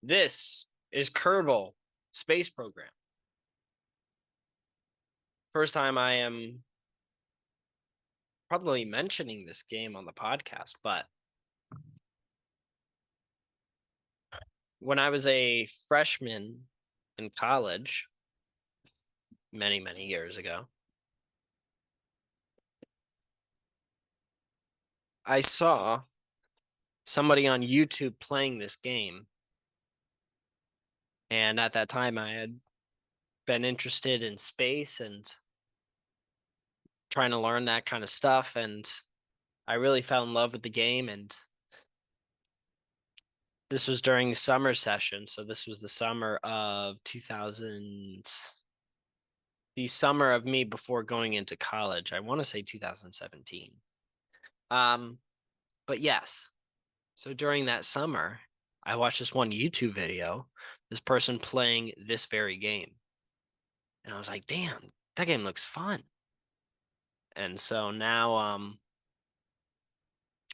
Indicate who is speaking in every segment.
Speaker 1: This is Kerbal Space Program. First time I am probably mentioning this game on the podcast, but when I was a freshman in college many, many years ago, I saw somebody on YouTube playing this game. And at that time, I had been interested in space and trying to learn that kind of stuff. And I really fell in love with the game. And this was during summer session. So this was the summer of 2000, the summer of me before going into college. I want to say 2017. Um, but yes. So during that summer, I watched this one YouTube video, this person playing this very game. And I was like, damn, that game looks fun. And so now,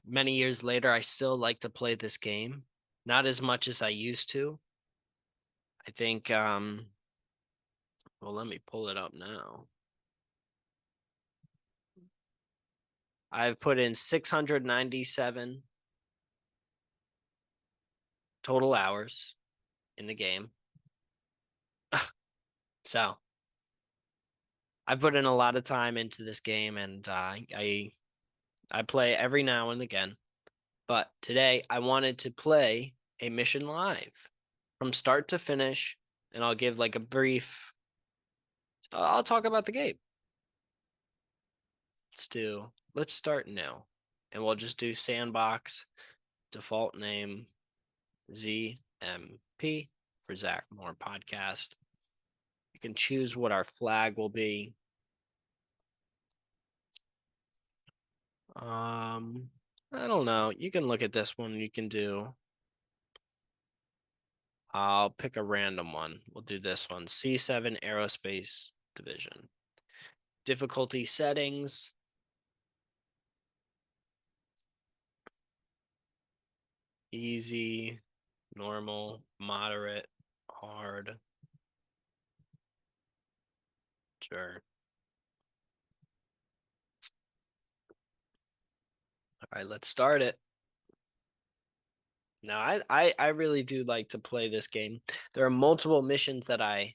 Speaker 1: many years later, I still like to play this game. Not as much as I used to. I think, well, let me pull it up now. I've put in 697 total hours in the game. So I've put in a lot of time into this game, and I play every now and again. But today I wanted to play a mission live from start to finish, and I'll give like a brief. I'll talk about the game. Let's start new, and we'll just do sandbox, default name ZMP for Zach Moore Podcast. You can choose what our flag will be. I don't know. You can look at this one. You can do. I'll pick a random one. We'll do this one. C7 Aerospace Division. Difficulty settings. Easy, normal, moderate, hard. Sure. All right, let's start it. Now, I really do like to play this game. There are multiple missions that I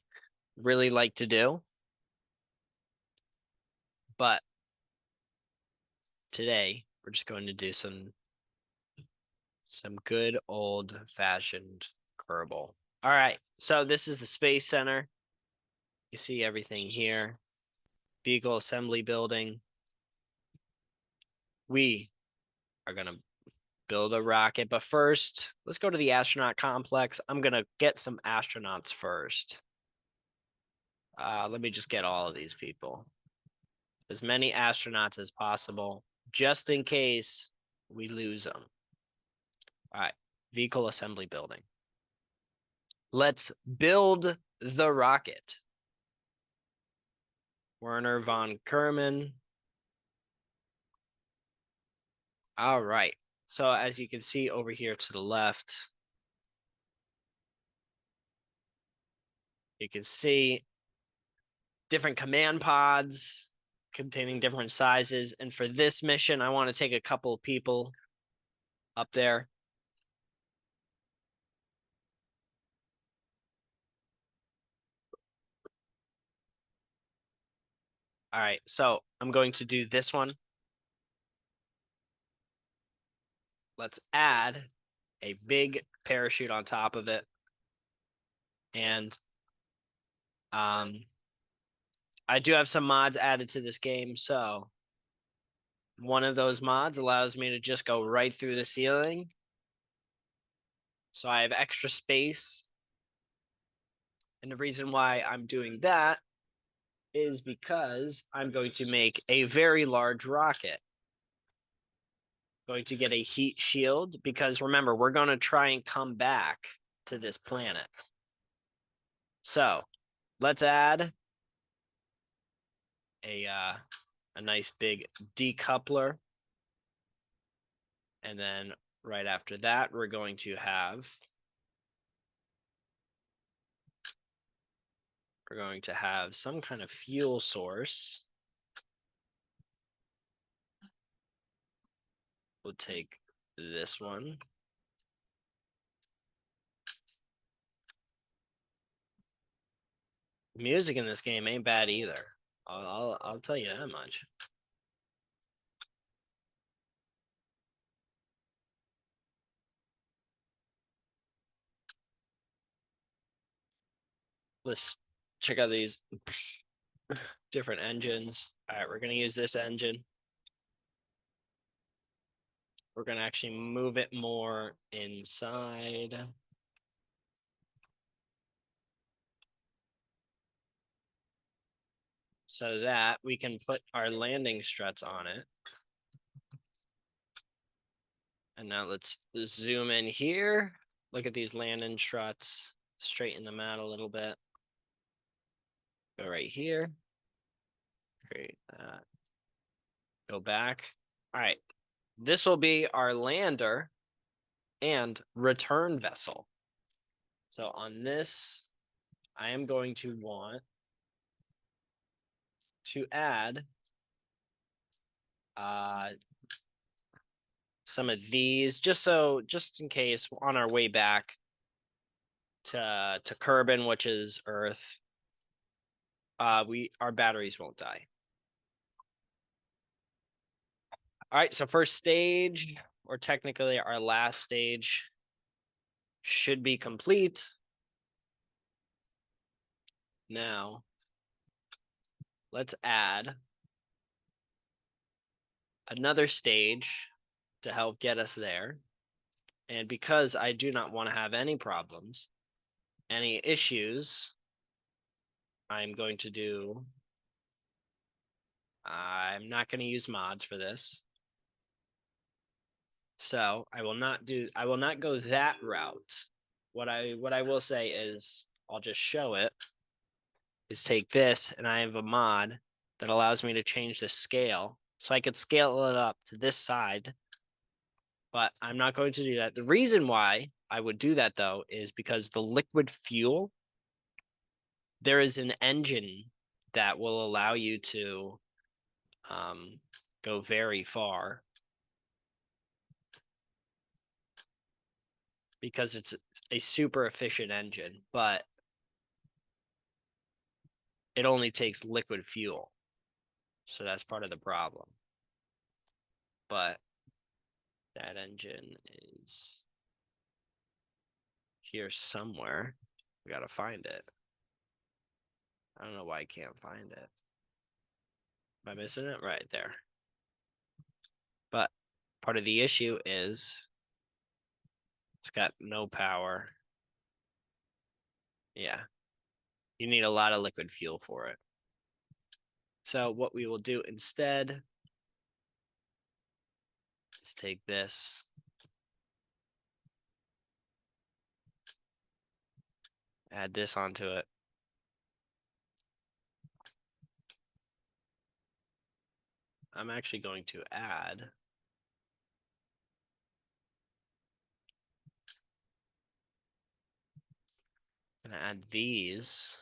Speaker 1: really like to do, but today we're just going to do some good old fashioned Kerbal. All right, so this is the Space Center. You see everything here. Vehicle assembly building. We are gonna build a rocket, but first, let's go to the astronaut complex. I'm gonna get some astronauts first. Let me just get all of these people. As many astronauts as possible, just in case we lose them. All right, vehicle assembly building. Let's build the rocket. Werner von Kerman. All right. So as you can see over here to the left, you can see different command pods containing different sizes. And for this mission, I want to take a couple of people up there. All right, so I'm going to do this one. Let's add a big parachute on top of it. And I do have some mods added to this game, so one of those mods allows me to just go right through the ceiling. So I have extra space. And the reason why I'm doing that is because I'm going to make a very large rocket. Going to get a heat shield because remember, we're going to try and come back to this planet. So let's add a nice big decoupler. And then right after that, we're going to have we're going to have some kind of fuel source. We'll take this one. Music in this game ain't bad either. I'll tell you that much. Let's check out these different engines. All right, we're gonna use this engine. We're gonna actually move it more inside. So that we can put our landing struts on it. And now let's zoom in here. Look at these landing struts. Straighten them out a little bit. Go right here. Create that. Go back. All right. This will be our lander and return vessel. So on this, I am going to want to add some of these, just in case on our way back to Kerbin, which is Earth, our batteries won't die. All right, so first stage, or technically our last stage, should be complete. Now, let's add another stage to help get us there. And because I do not want to have any problems, any issues, I'm not going to use mods for this. So I will not go that route. What I will say is, I'll just show it, is take this, and I have a mod that allows me to change the scale. So I could scale it up to this side, but I'm not going to do that. The reason why I would do that, though, is because the liquid fuel, there is an engine that will allow you to go very far, because it's a super efficient engine, but it only takes liquid fuel. So that's part of the problem. But that engine is here somewhere. We got to find it. I don't know why I can't find it. Am I missing it? Right there. But part of the issue is it's got no power. Yeah. You need a lot of liquid fuel for it. So what we will do instead is take this, add this onto it. I'm actually going to add these.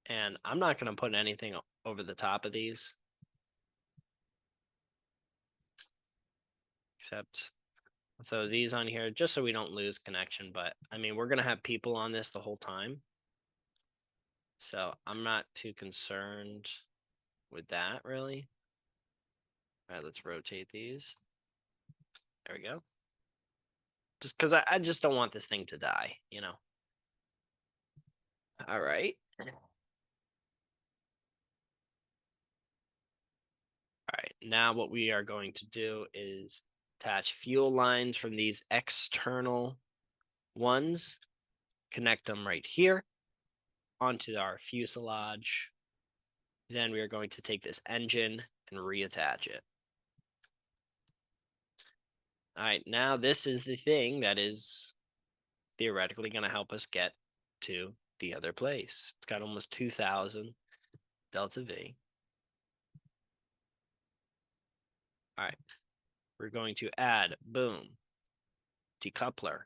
Speaker 1: And I'm not going to put anything over the top of these, except throw these on here just so we don't lose connection. But I mean, we're going to have people on this the whole time, so I'm not too concerned with that, really. All right, let's rotate these. There we go. Just because I just don't want this thing to die, you know. All right. All right, now what we are going to do is attach fuel lines from these external ones, connect them right here onto our fuselage. Then we are going to take this engine and reattach it. All right, now this is the thing that is theoretically going to help us get to the other place. It's got almost 2,000 delta V. All right, we're going to add, boom, decoupler.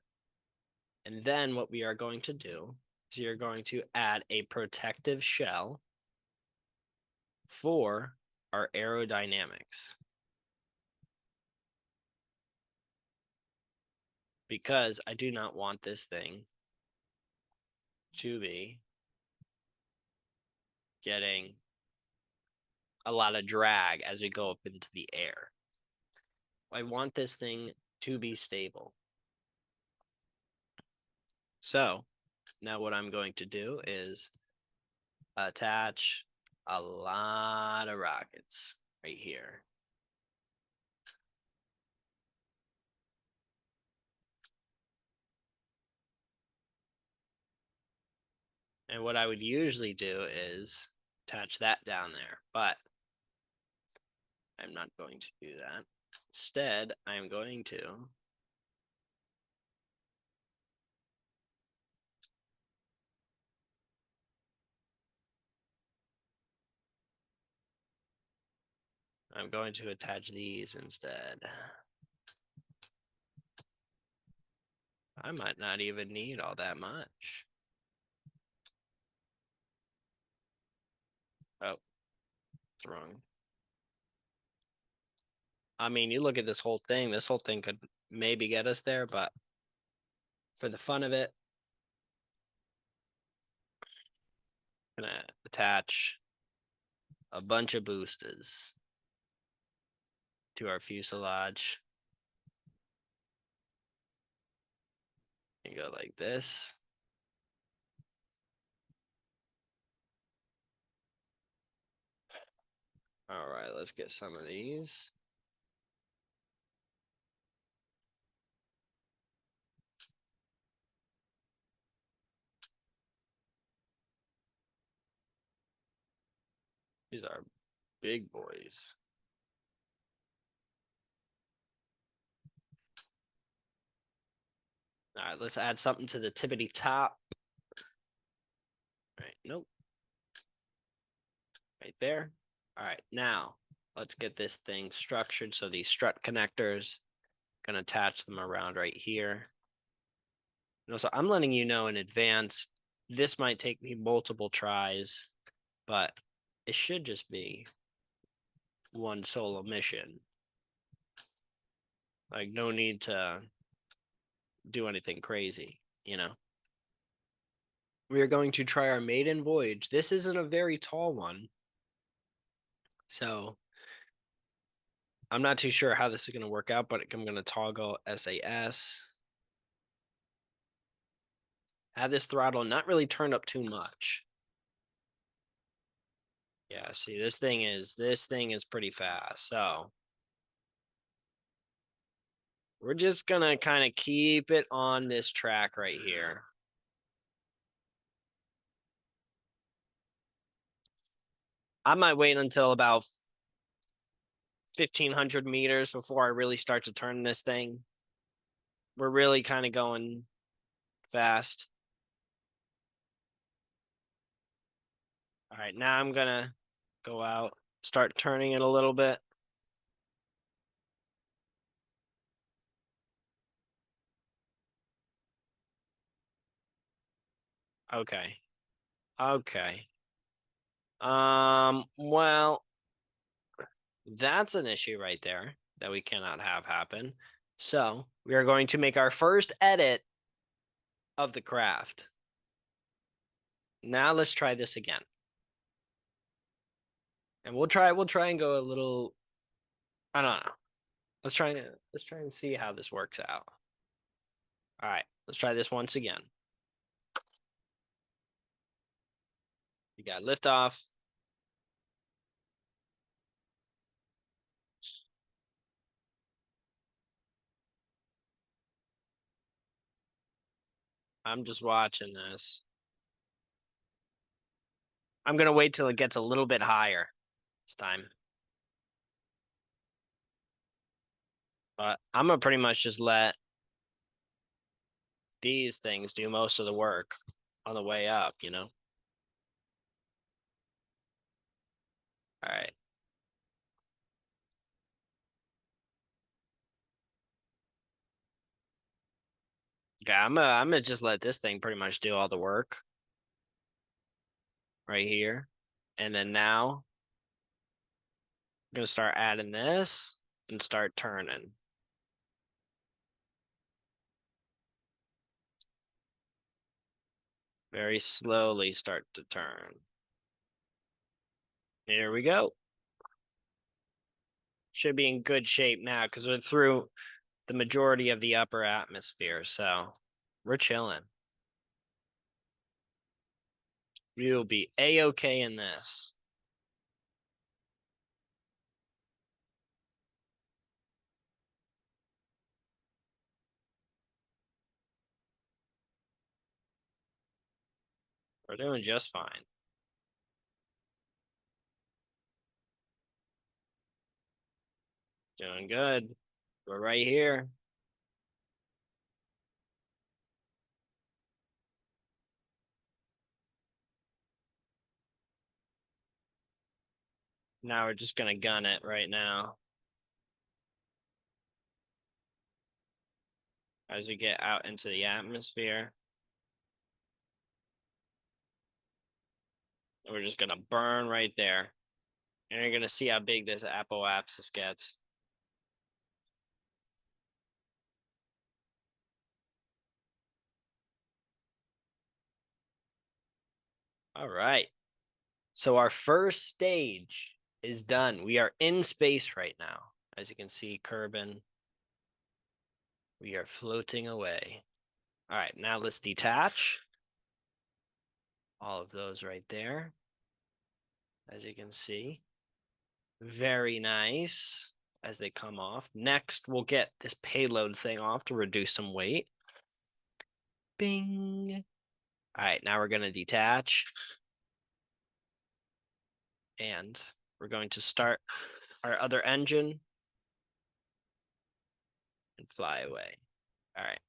Speaker 1: And then what we are going to do is you're going to add a protective shell for our aerodynamics. Because I do not want this thing to be getting a lot of drag as we go up into the air. I want this thing to be stable. So now what I'm going to do is attach a lot of rockets right here. And what I would usually do is attach that down there, but I'm not going to do that. Instead, I'm going to attach these instead. I might not even need all that much. Oh, it's wrong. I mean, you look at this whole thing could maybe get us there, but for the fun of it, I'm gonna attach a bunch of boosters to our fuselage. You go like this. All right, let's get some of these. These are big boys. All right, let's add something to the tippity top. All right, nope. Right there. All right, now let's get this thing structured. So these strut connectors, gonna attach them around right here. So I'm letting you know in advance, this might take me multiple tries, but it should just be one solo mission. Like, no need to do anything crazy, you know? We are going to try our maiden voyage. This isn't a very tall one, so I'm not too sure how this is going to work out, but I'm going to toggle SAS. Have this throttle not really turned up too much. Yeah, see, this thing is pretty fast. So we're just gonna kind of keep it on this track right here. I might wait until about 1,500 meters before I really start to turn this thing. We're really kind of going fast. All right, now I'm gonna go out, start turning it a little bit. Okay. Okay. Well, that's an issue right there that we cannot have happen. So we are going to make our first edit of the craft. Now let's try this again. And we'll try and go a little, I don't know. Let's try and see how this works out. All right, let's try this once again. You got liftoff. I'm just watching this. I'm gonna wait till it gets a little bit higher this time. But I'm gonna pretty much just let these things do most of the work on the way up, you know? All right. Yeah, I'm gonna just let this thing pretty much do all the work right here. And then now I'm gonna start adding this and start turning. Very slowly start to turn. Here we go. Should be in good shape now because we're through the majority of the upper atmosphere, so we're chilling. We will be a-okay in this. We're doing just fine. Doing good. We're right here. Now we're just gonna gun it right now. As we get out into the atmosphere. We're just gonna burn right there. And you're gonna see how big this apoapsis gets. All right. So our first stage is done. We are in space right now. As you can see, Kerbin, we are floating away. All right, now let's detach all of those right there. As you can see, very nice as they come off. Next, we'll get this payload thing off to reduce some weight. Bing. All right, now we're going to detach. And we're going to start our other engine and fly away. All right.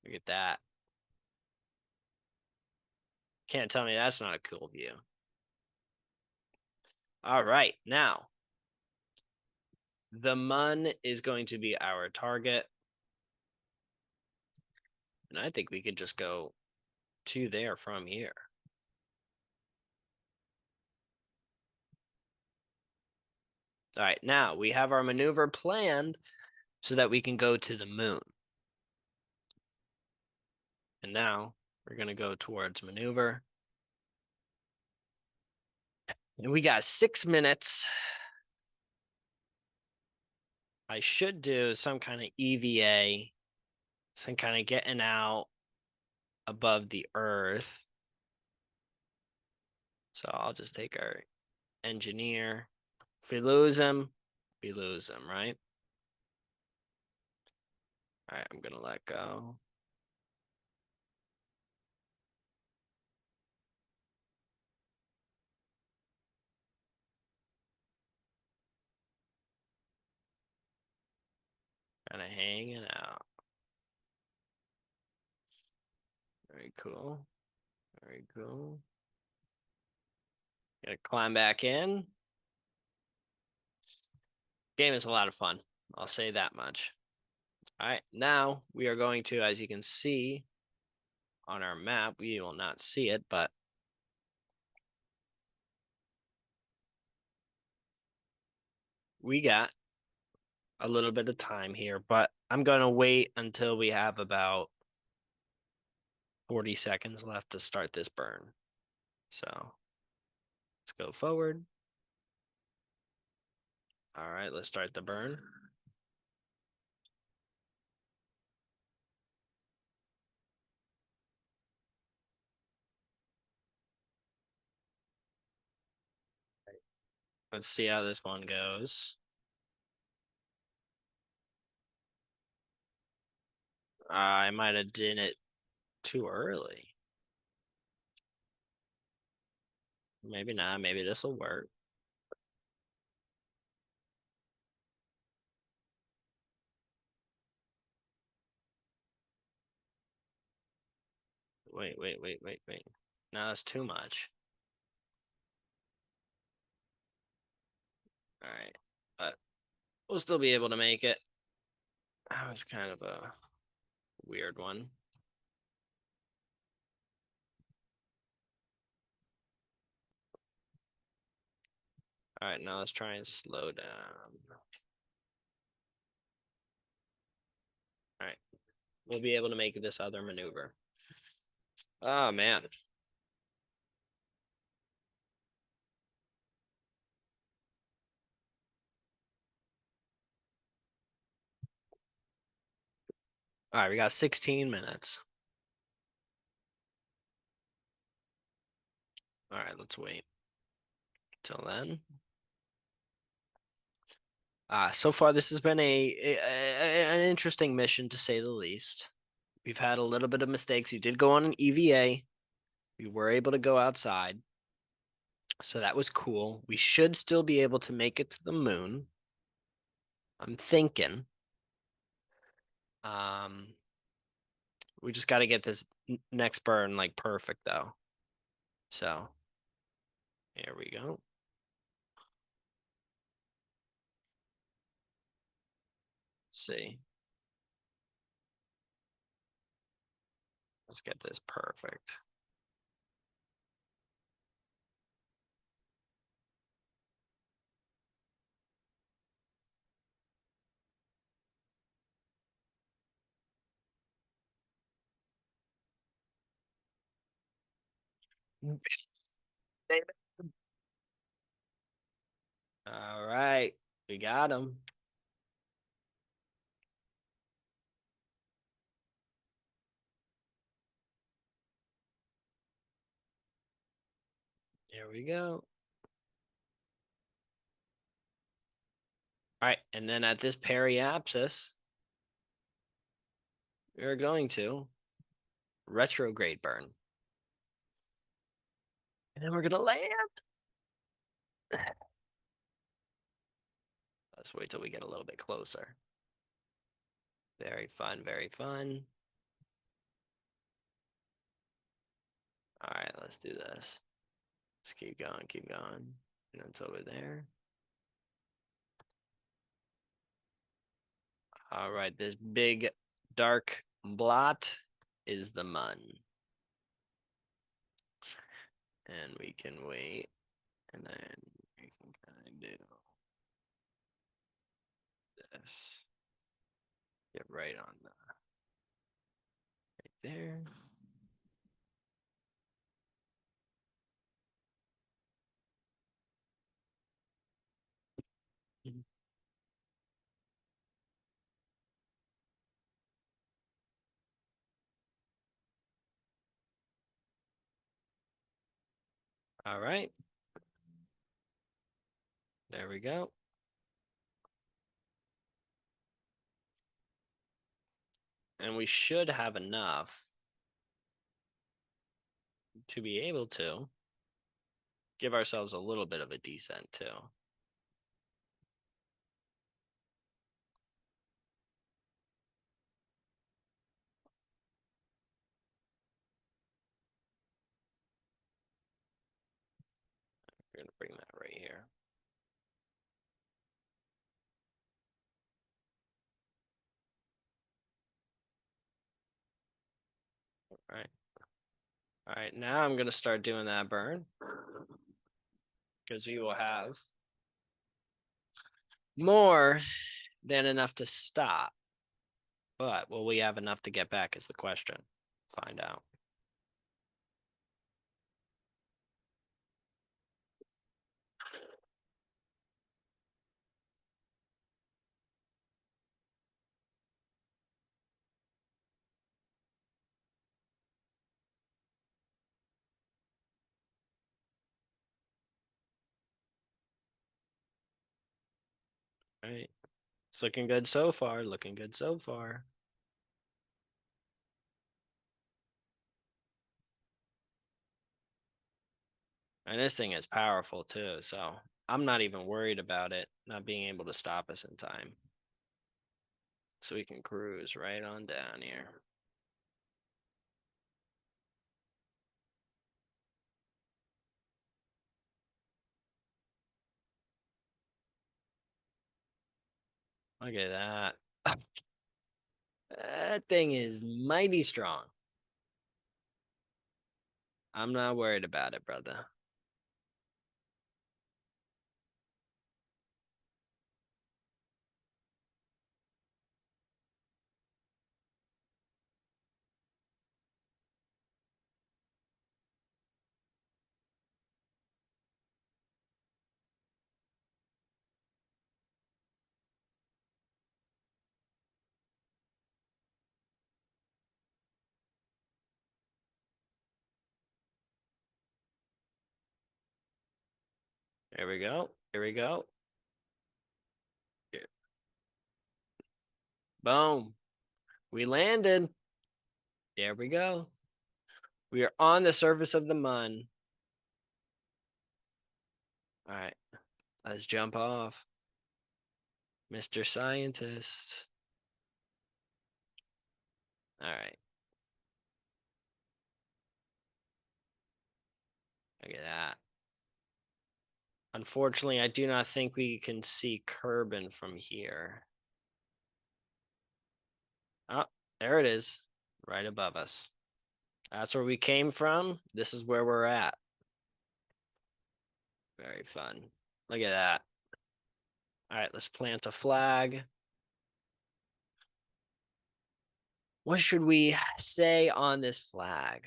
Speaker 1: Look at that. Can't tell me that's not a cool view. All right, now the mun is going to be our target. And I think we could just go to there from here. All right, now we have our maneuver planned so that we can go to the moon. And now we're going to go towards maneuver. And we got 6 minutes. I should do some kind of EVA, some kind of getting out above the Earth. So I'll just take our engineer. If we lose him, we lose him, right? All right, I'm going to let go. Kind of hanging out. Very cool. Very cool. Gonna climb back in. Game is a lot of fun. I'll say that much. All right, now we are going to, as you can see on our map, we will not see it, but we got a little bit of time here, but I'm going to wait until we have about 40 seconds left to start this burn. So let's go forward. All right, let's start the burn. Let's see how this one goes. I might have done it too early. Maybe not. Maybe this will work. Wait. No, that's too much. All right. But we'll still be able to make it. That was kind of a weird one. All right, now let's try and slow down. All right, we'll be able to make this other maneuver. Oh, man. All right, we got 16 minutes. All right, let's wait till then. So far, this has been an interesting mission, to say the least. We've had a little bit of mistakes. We did go on an EVA. We were able to go outside. So that was cool. We should still be able to make it to the moon. I'm thinking. Um, we just got to get this next burn like perfect though. So here we go. Let's see. Let's get this perfect. All right, we got him. Here we go. All right, and then at this periapsis, we're going to retrograde burn. And then we're going to land. Let's wait till we get a little bit closer. Very fun, very fun. All right, let's do this. Let's keep going, keep going. And it's over there. All right, this big dark blot is the mun. And we can wait. And then we can kind of do this. Get right on the right there. All right. There we go. And we should have enough to be able to give ourselves a little bit of a descent too. We're gonna bring that right here. All right. All right, now I'm gonna start doing that burn because we will have more than enough to stop. But will we have enough to get back is the question. Find out. All right. It's looking good so far. Looking good so far. And this thing is powerful too. So I'm not even worried about it not being able to stop us in time. So we can cruise right on down here. Look at that. That thing is mighty strong. I'm not worried about it, brother. Here we go. Here we go. Here. Boom. We landed. There we go. We are on the surface of the moon. All right. Let's jump off. Mr. Scientist. All right. Look at that. Unfortunately, I do not think we can see Kerbin from here. Oh, there it is. Right above us. That's where we came from. This is where we're at. Very fun. Look at that. All right, let's plant a flag. What should we say on this flag?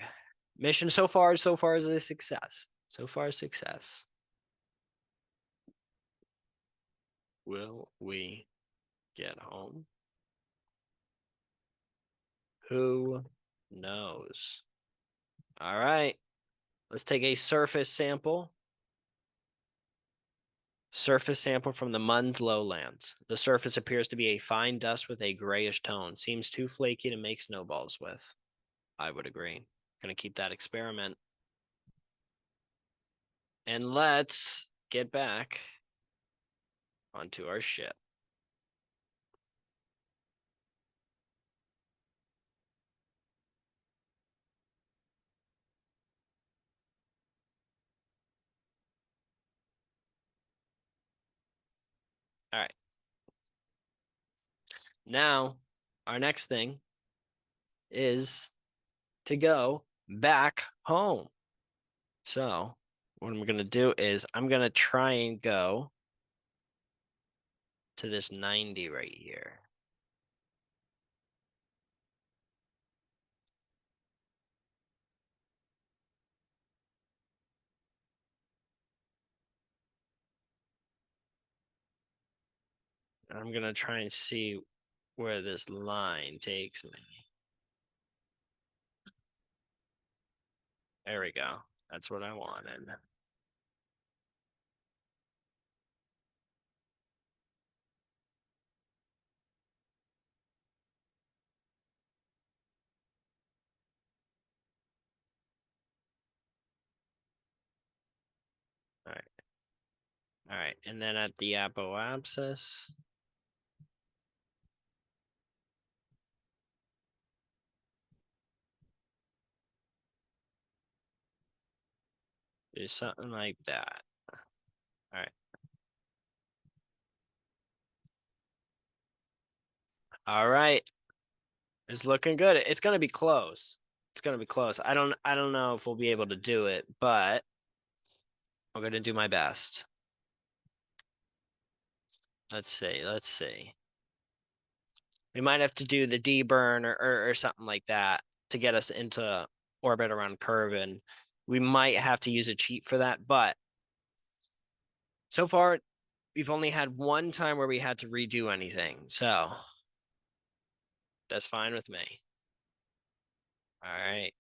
Speaker 1: Mission so far is a success. So far, success. Will we get home? Who knows? All right. Let's take a surface sample. Surface sample from the Mun's lowlands. The surface appears to be a fine dust with a grayish tone. Seems too flaky to make snowballs with. I would agree. Gonna keep that experiment. And let's get back onto our ship. All right. Now, our next thing is to go back home. So, what I'm going to do is I'm going to try and go to this 90 right here. I'm going to try and see where this line takes me. There we go. That's what I wanted. All right. All right. And then at the apoapsis, do something like that. All right. All right. It's looking good. It's going to be close. It's going to be close. I don't know if we'll be able to do it, but I'm going to do my best. Let's see. Let's see. We might have to do the deburn or something like that to get us into orbit around Kerbin. We might have to use a cheat for that, but so far we've only had one time where we had to redo anything. So that's fine with me. All right.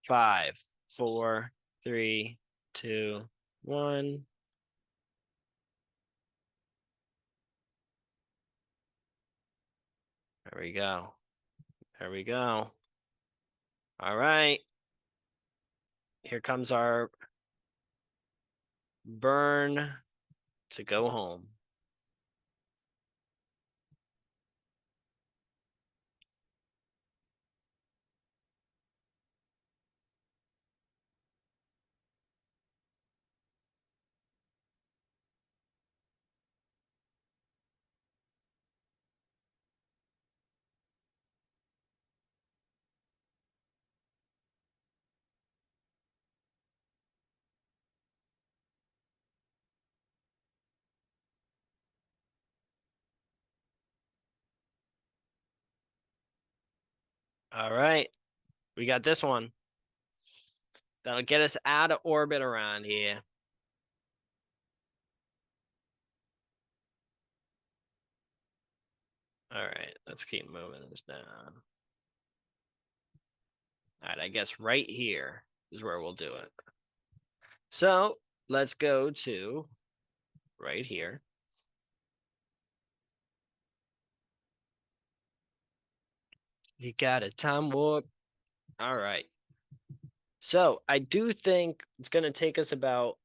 Speaker 1: 5, 4, 3, 2, 1. There we go. There we go. All right. Here comes our burn to go home. All right. We got this one. That'll get us out of orbit around here. All right. Let's keep moving this down. All right. I guess right here is where we'll do it. So let's go to right here. You got a time warp. All right. So I do think it's going to take us about,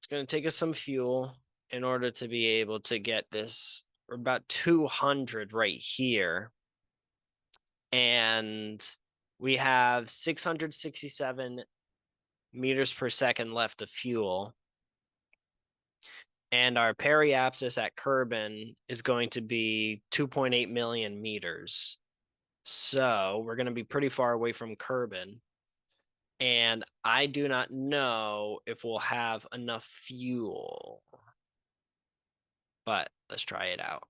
Speaker 1: it's going to take us some fuel in order to be able to get this. We're about 200 right here. And we have 667 meters per second left of fuel. And our periapsis at Kerbin is going to be 2.8 million meters. So we're going to be pretty far away from Kerbin. And I do not know if we'll have enough fuel. But let's try it out.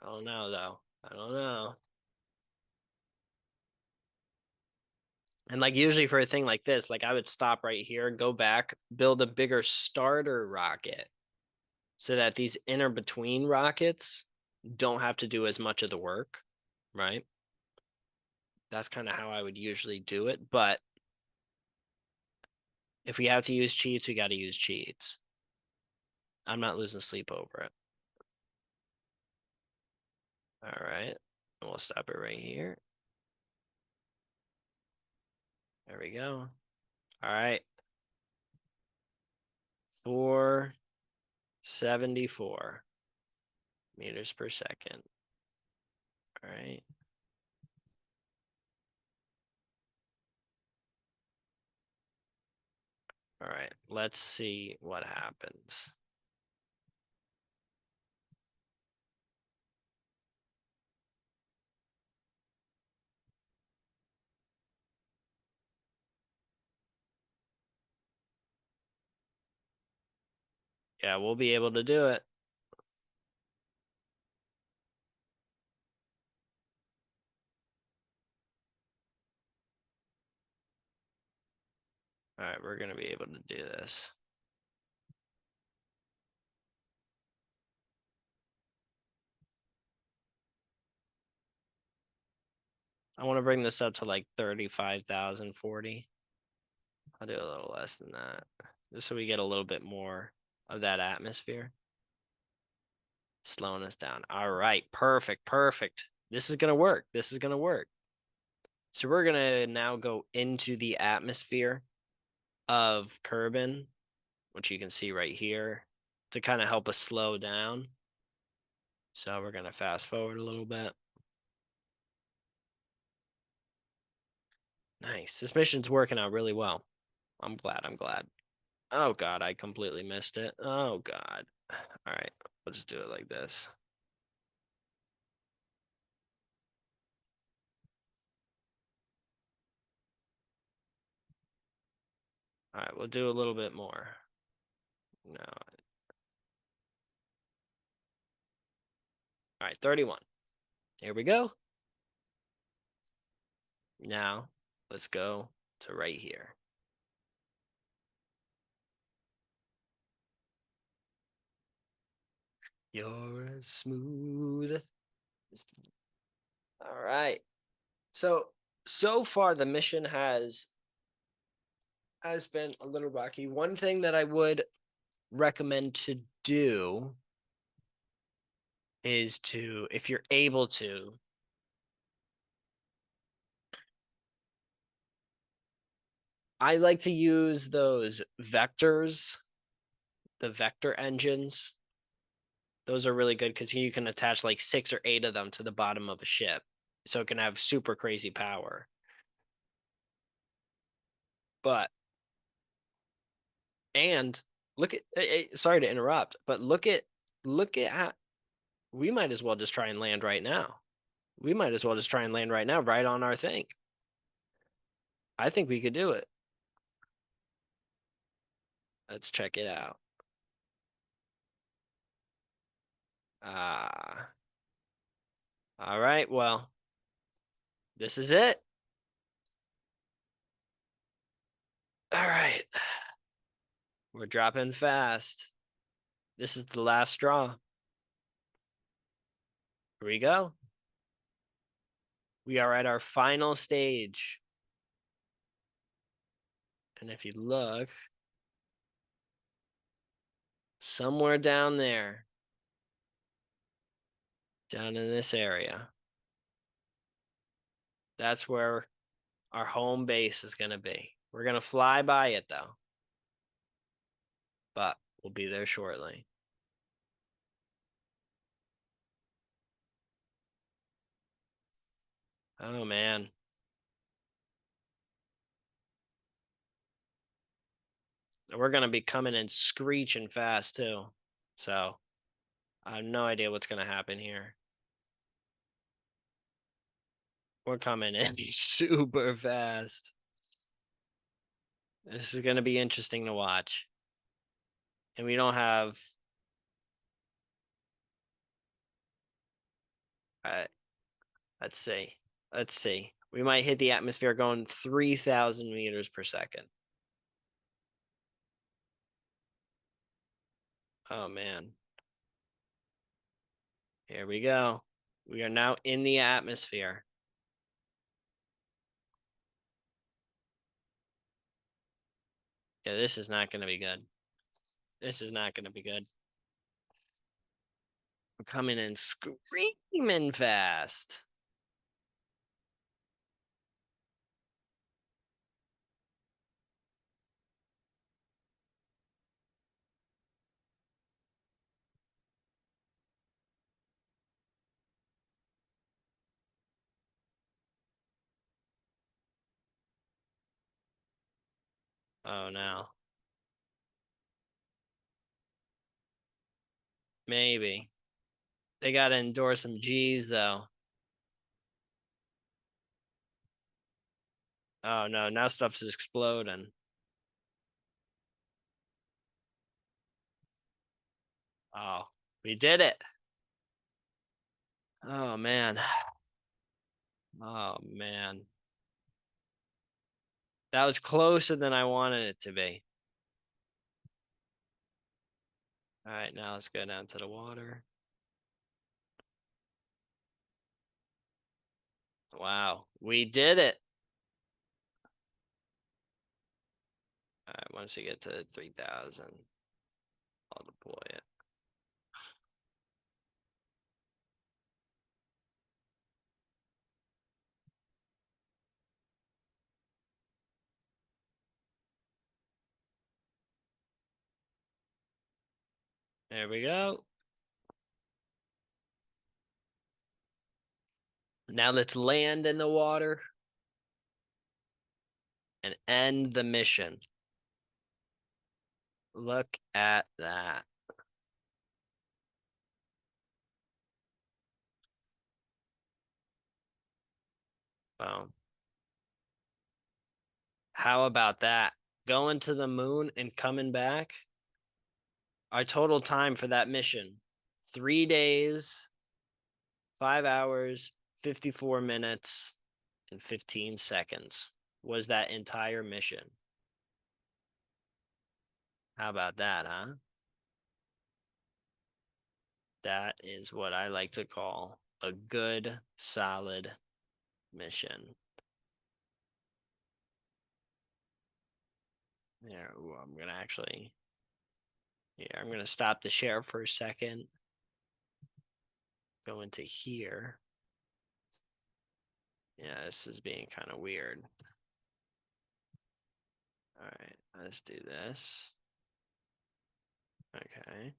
Speaker 1: I don't know, though. I don't know. And like usually for a thing like this, like I would stop right here, go back, build a bigger starter rocket so that these inner between rockets don't have to do as much of the work, right? That's kind of how I would usually do it. But if we have to use cheats, we got to use cheats. I'm not losing sleep over it. All right. And we'll stop it right here. There we go. All right. 474 meters per second. All right. All right. Let's see what happens. Yeah, we'll be able to do it. All right, we're going to be able to do this. I want to bring this up to like 35,040. I'll do a little less than that, just so we get a little bit more of that atmosphere. Slowing us down. All right, perfect, perfect. This is going to work. This is going to work. So we're going to now go into the atmosphere of Kerbin, which you can see right here, to kind of help us slow down. So we're going to fast forward a little bit. Nice. This mission's working out really well. I'm glad. I'm glad. Oh, God, I completely missed it. Oh, God. All right, we'll just do it like this. All right, we'll do a little bit more. No. All right, 31. Here we go. Now, let's go to right here. You're as smooth. All right. So far the mission has been a little rocky. One thing that I would recommend to do is to, if you're able to, I like to use those vectors, the vector engines. Those are really good because you can attach like 6 or 8 of them to the bottom of a ship. So it can have super crazy power. But, and look at, sorry to interrupt, but look at how, we might as well just try and land right now. We might as well just try and land right now, right on our thing. I think we could do it. Let's check it out. Ah. All right. Well, this is it. All right. We're dropping fast. This is the last straw. Here we go. We are at our final stage. And if you look somewhere down there, down in this area, that's where our home base is going to be. We're going to fly by it though, but we'll be there shortly. Oh man. We're going to be coming in screeching fast too. So I have no idea what's going to happen here. We're coming in super fast. This is going to be interesting to watch. And we don't have. Uh, let's see. Let's see. We might hit the atmosphere going 3,000 meters per second. Oh man. Here we go. We are now in the atmosphere. Yeah, this is not going to be good. This is not going to be good. We're coming in screaming fast. Oh no. Maybe. They got to endorse some G's though. Oh no, now stuff's exploding. Oh, we did it. Oh man. Oh man. That was closer than I wanted it to be. All right, now let's go down to the water. Wow, we did it. All right, once we get to 3,000, I'll deploy it. There we go. Now let's land in the water and end the mission. Look at that. Boom. How about that? Going to the moon and coming back. Our total time for that mission, 3 days, 5 hours, 54 minutes, and 15 seconds was that entire mission. How about that, huh? That is what I like to call a good, solid mission. There, ooh, I'm gonna actually, yeah, I'm gonna stop the share for a second. Go into here. Yeah, this is being kind of weird. All right, let's do this. Okay.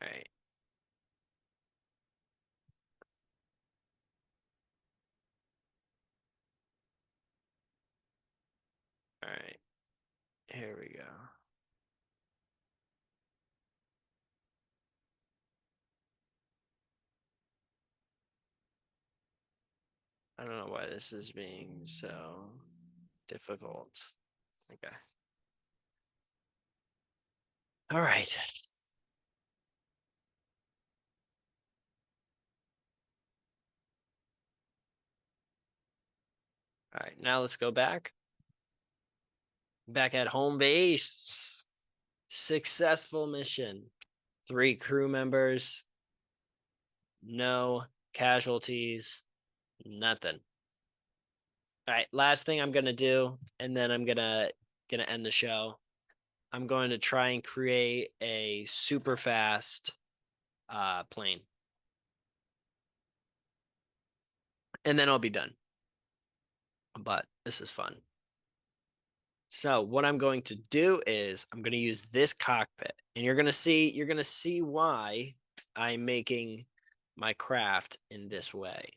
Speaker 1: All right. All right. Here we go. I don't know why this is being so difficult. Okay. All right. All right, now let's go back. Back at home base. Successful mission. 3 crew members. No casualties. Nothing. All right, last thing I'm gonna do, and then I'm gonna end the show. I'm going to try and create a super fast plane, and then I'll be done. But this is fun. So what I'm going to do is I'm going to use this cockpit, and you're going to see why I'm making my craft in this way.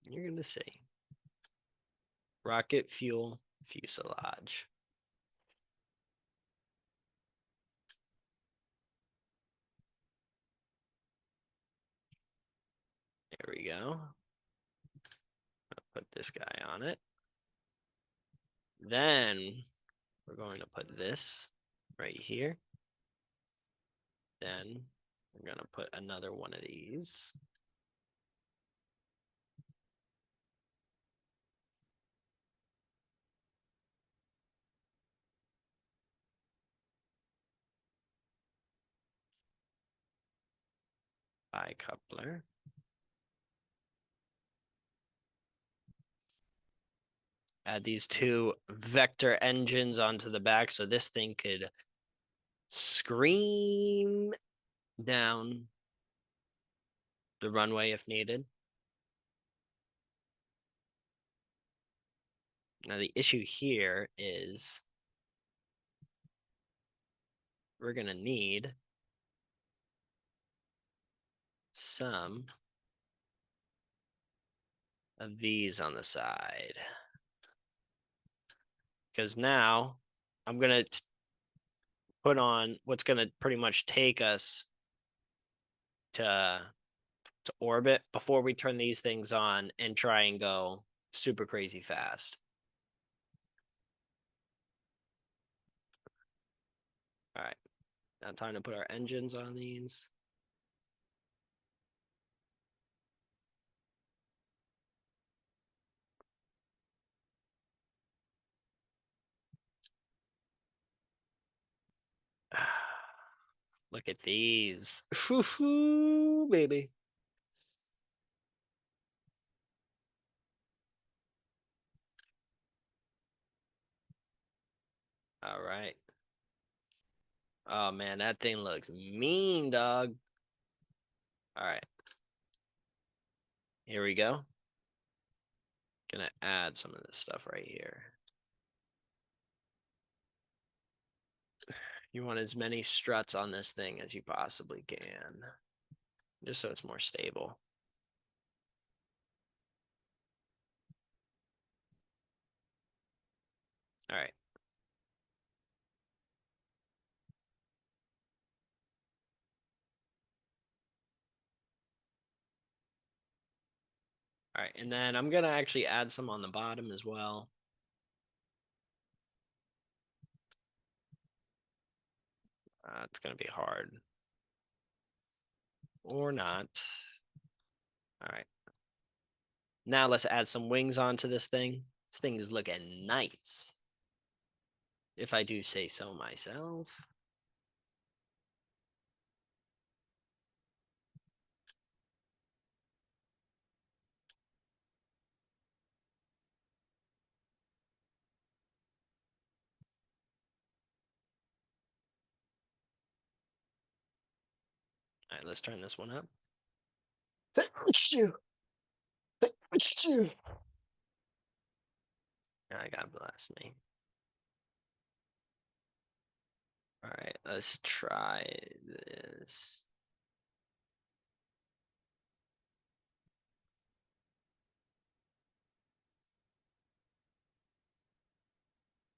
Speaker 1: You're going to see. Rocket fuel fuselage. There we go. I'll put this guy on it. Then we're going to put this right here. Then we're going to put another one of these. Bicoupler. Add these 2 vector engines onto the back so this thing could scream down the runway if needed. Now the issue here is we're going to need some of these on the side. Because now I'm going to put on what's going to pretty much take us to orbit before we turn these things on and try and go super crazy fast. All right, now time to put our engines on these. Look at these. Baby. All right. Oh man, that thing looks mean, dog. All right. Here we go. Gonna add some of this stuff right here. You want as many struts on this thing as you possibly can, just so it's more stable. All right. All right, and then I'm gonna actually add some on the bottom as well. It's gonna be hard. Or not. All right. Now let's add some wings onto this thing. This thing is looking nice, if I do say so myself. All right, let's turn this one up. God bless me. All right, let's try this.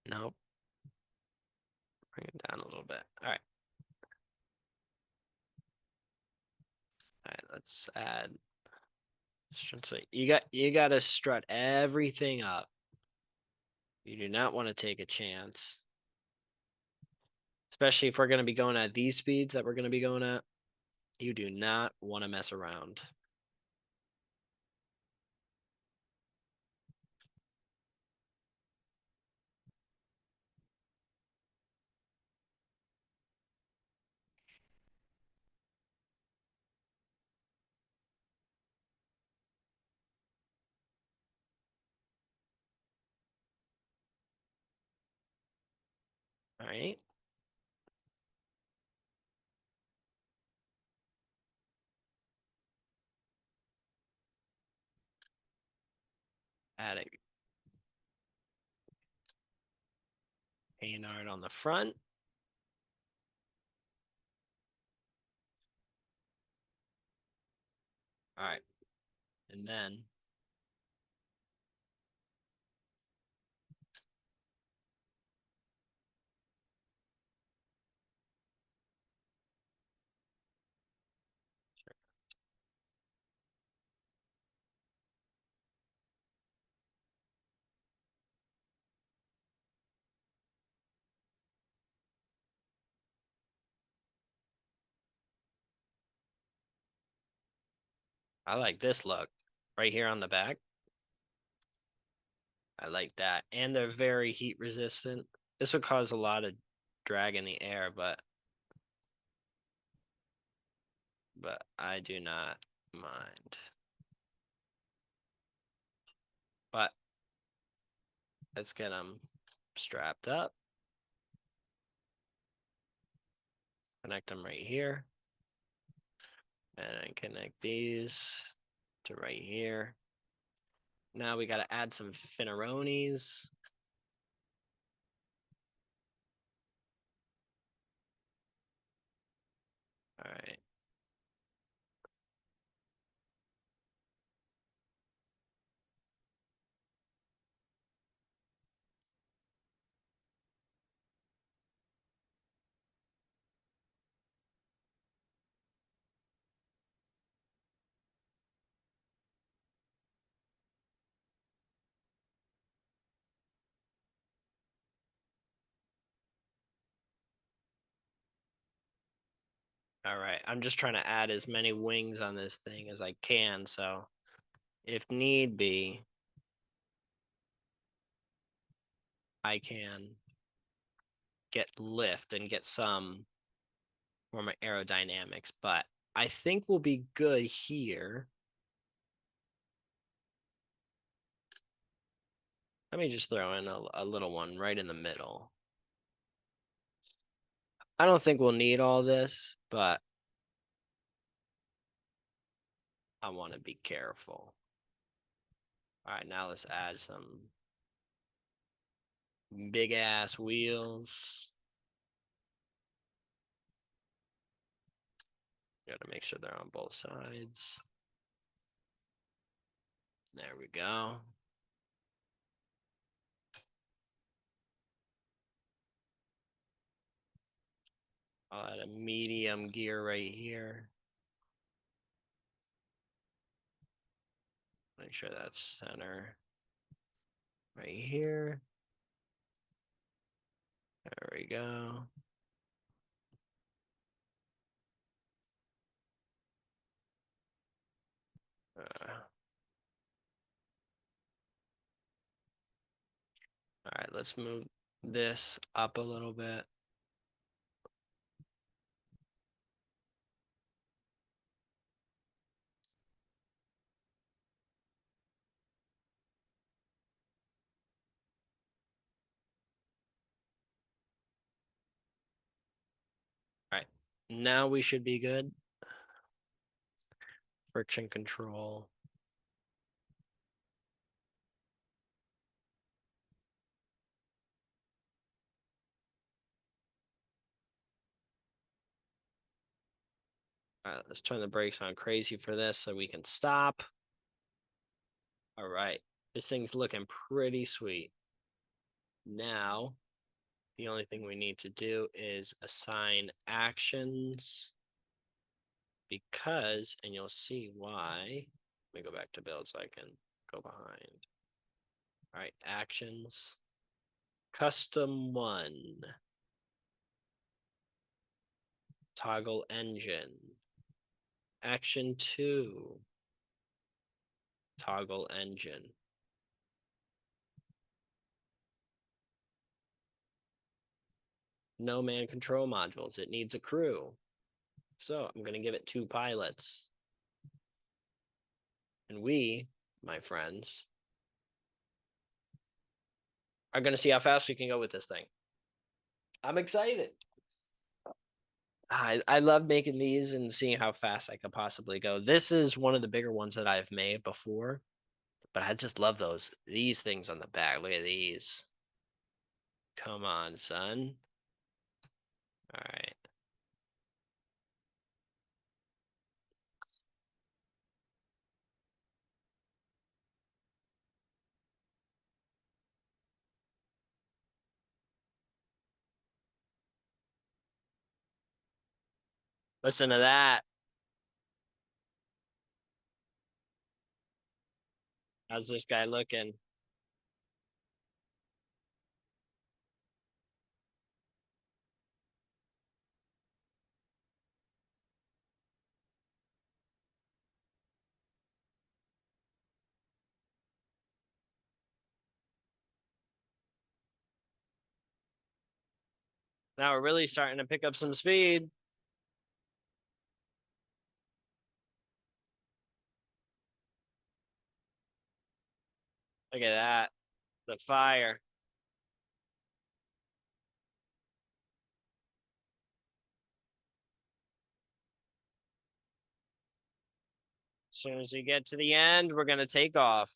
Speaker 1: Nope. Bring it down a little bit. All right. All right, let's add. You got to strut everything up. You do not want to take a chance, especially if we're going to be going at these speeds that we're going to be going at. You do not want to mess around. All right. Add a paint art on the front. All right. And then I like this look right here on the back. I like that. And they're very heat resistant. This will cause a lot of drag in the air, but I do not mind. But let's get them strapped up. Connect them right here. And then connect these to right here. Now we got to add some finneronis. All right. All right. I'm just trying to add as many wings on this thing as I can. So if need be, I can get lift and get some for my aerodynamics. But I think we'll be good here. Let me just throw in a little one right in the middle. I don't think we'll need all this, but I want to be careful. All right, now let's add some big ass wheels. Gotta make sure they're on both sides. There we go. I'll add a medium gear right here. Make sure that's center right here. There we go. All right, let's move this up a little bit. All right, now we should be good. Friction control. All right, let's turn the brakes on crazy for this so we can stop. All right, this thing's looking pretty sweet. Now, the only thing we need to do is assign actions because, and you'll see why. Let me go back to build so I can go behind. All right, actions. Custom one. Toggle engine. Action 2. Toggle engine. No man control modules. It needs a crew. So I'm going to give it 2 pilots. And we, my friends, are going to see how fast we can go with this thing. I'm excited. I love making these and seeing how fast I could possibly go. This is one of the bigger ones that I've made before, but I just love these things on the back. Look at these. Come on, son. All right. Listen to that. How's this guy looking? Now we're really starting to pick up some speed. Look at that. The fire. As soon as we get to the end, we're going to take off.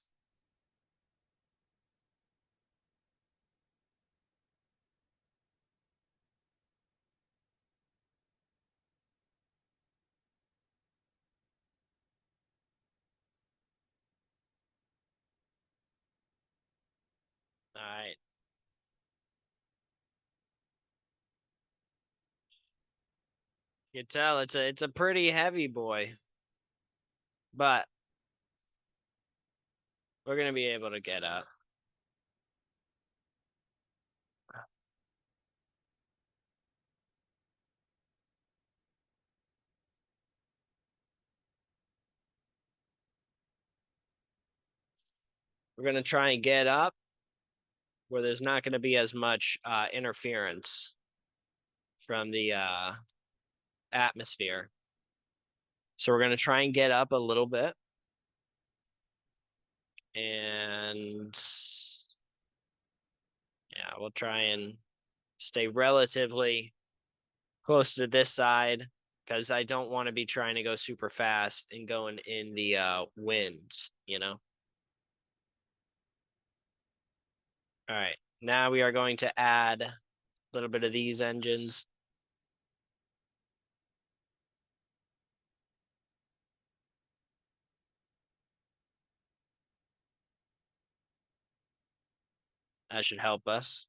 Speaker 1: All right. You can tell it's a pretty heavy boy, but we're going to be able to get up. We're going to try and get up where there's not going to be as much interference from the atmosphere. So we're going to try and get up a little bit. And yeah, we'll try and stay relatively close to this side because I don't want to be trying to go super fast and going in the wind, you know? All right. Now we are going to add a little bit of these engines. That should help us.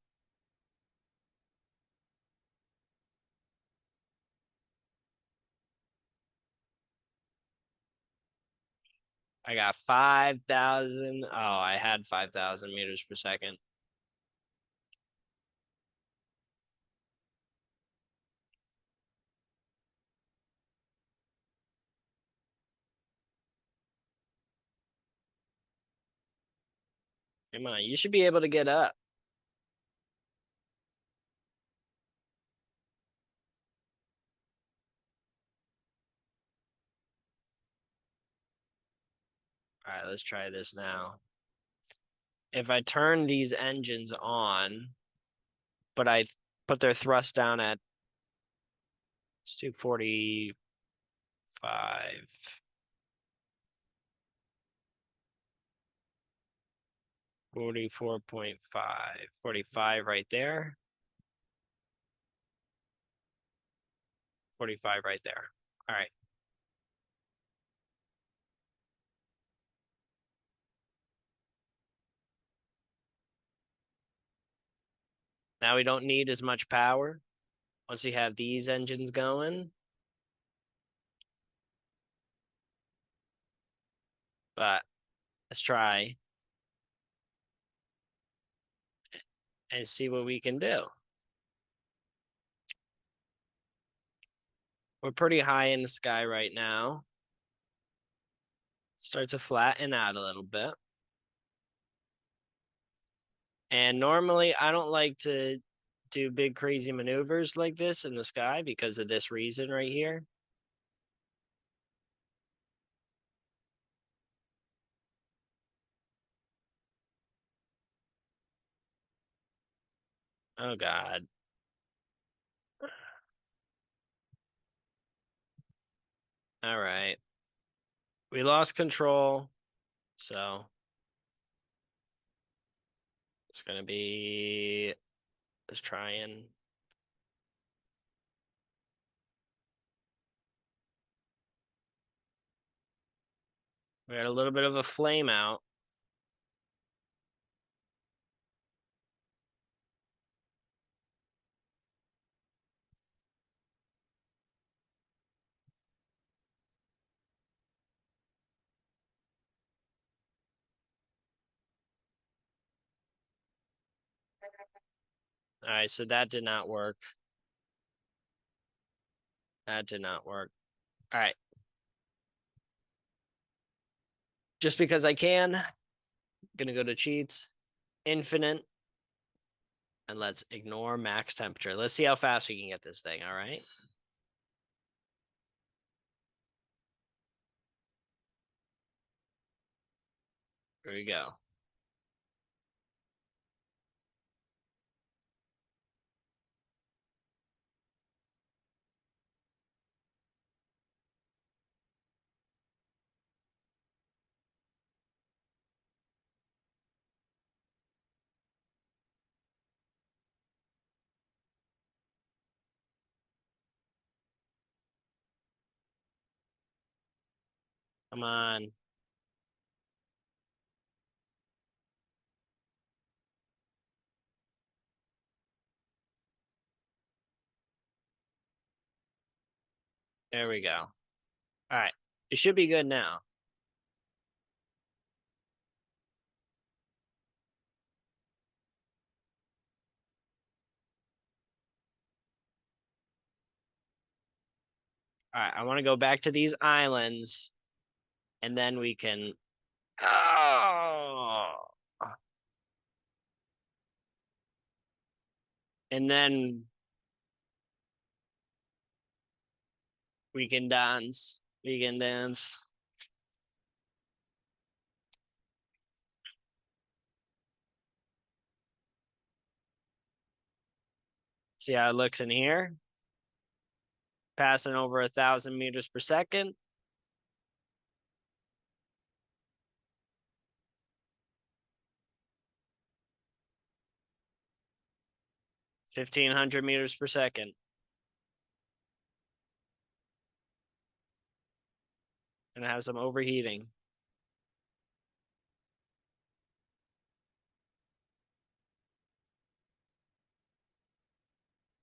Speaker 1: I got 5,000. Oh, I had 5,000 meters per second. Come on, you should be able to get up. All right, let's try this now. If I turn these engines on, but I put their thrust down at, let's do 45. 44.5. 45 right there. 45 right there. All right. Now we don't need as much power once we have these engines going. But let's try and see what we can do. We're pretty high in the sky right now. Start to flatten out a little bit. And normally I don't like to do big crazy maneuvers like this in the sky because of this reason right here. Oh God. All right. We lost control. So it's gonna be let's try and we had a little bit of a flame out. All right, so that did not work. That did not work. All right. Just because I can, gonna go to cheats, infinite, and let's ignore max temperature. Let's see how fast we can get this thing. All right. Here we go. Come on. There we go. All right. It should be good now. All right. I want to go back to these islands and then we can. Oh. And then we can dance. We can dance. See how it looks in here. Passing over 1,000 meters per second. 1,500 meters per second. And have some overheating.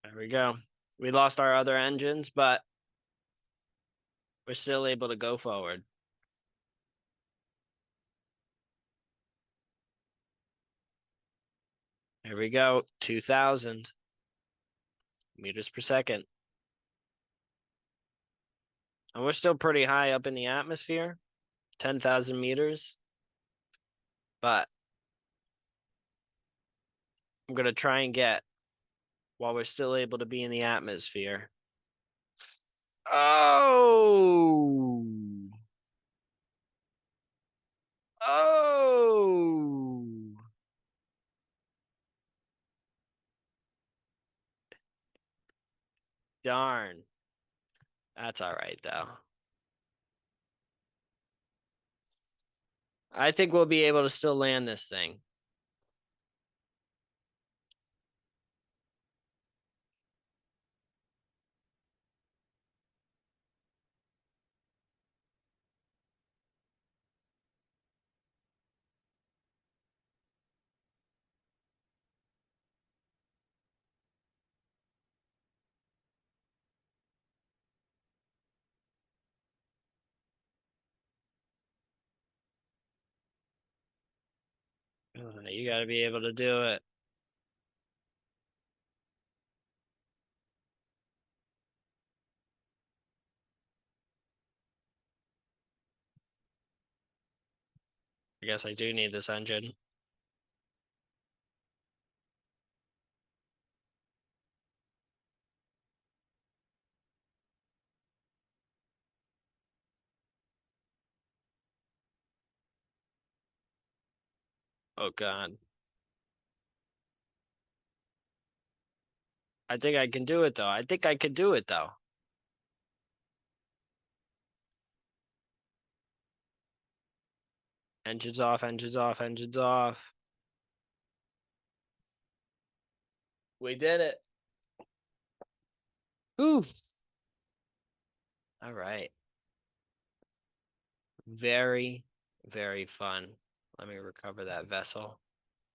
Speaker 1: There we go. We lost our other engines, but we're still able to go forward. Here we go. 2,000 meters per second. And we're still pretty high up in the atmosphere, 10,000 meters. But I'm going to try and get while we're still able to be in the atmosphere. Oh. Oh. Darn. That's all right, though. I think we'll be able to still land this thing. You got to be able to do it. I guess I do need this engine. Oh God. I think I can do it though. I think I can do it though. Engines off, engines off, engines off. We did it. Oof. All right. Very, very fun. Let me recover that vessel.